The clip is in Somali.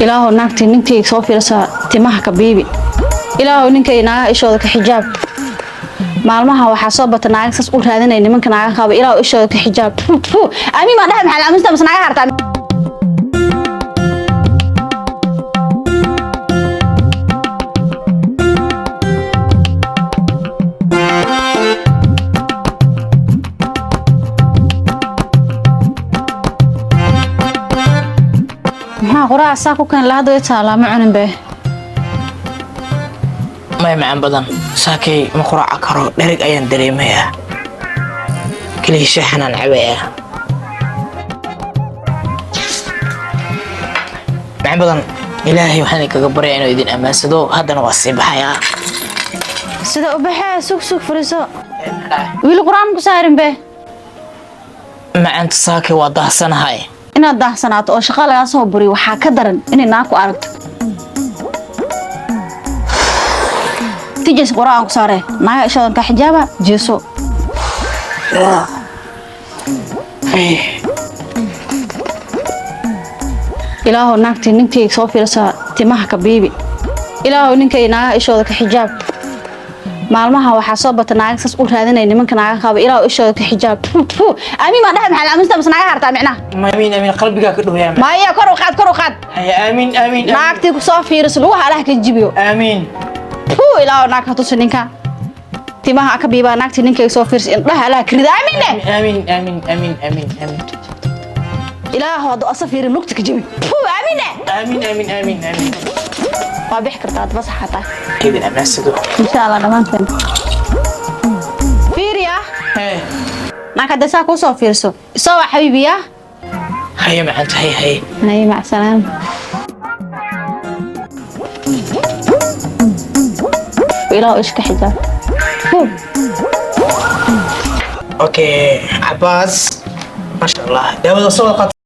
إلهو ناكتي ننتي صوفي رسا تماها كبيبي إلهو ننكي ناقا إشوذا كحجاب maalmaha waxa soo batay sas u raadinay nimanka naaga qaba ilaa ishooda ka xijaab ami ma dhahay maxaa aaminsan bas naaga hartaan ma qoraa saako kan la hadoo taala ma cunin be ما معن بدن ساكي مقرع كرو درق أيان دريميا كلي شحنا نعبيا معن بدن إلهي وحني كقبري إنه يدين أماسدو هذا نوصي بحياة سيدا وبحياة سوق فريسو ويل قرآن كسارين به مع أنت ساكي وضح سنة هاي إنا ضح سنة أو شغال ياسو بري وحا كدرن إني ناكو أرد تيجي قرآن كساره ما إيشان كحجابه جيسو إلهو ناكتي ننتي صوفي رسا تماها كبيبي إلهو ننكي ناقا إيشوذا كحجاب maalmaha waxa soo batay naag sas u raadinay nimanka naaga qaba ilaa ishooda ka xijaab ami ma dhahay maxaa aaminsan bas naaga hartaa micna ma amiin qalbiga ka dhuuyaa ma iya kor u qaad ay amiin naagtii ku soo fiiris lagu halaha ka jibiyo amiin ilaa naag ka tusin ninka timaha ka biiba naagtii ninka soo fiiris indhaha la kirida amiin ilaa hoodo asafiir lugta ka jibi amiin وابيح كرتات بس حتى كذا أمسدو إن شاء الله دمان فين فيريا ما كده ساكو صو فيرسو سوا حبيبي يا هيا مع أنت هي مع السلامة وإلا إيش كحجاب أوكي عباس ما شاء الله ده صوت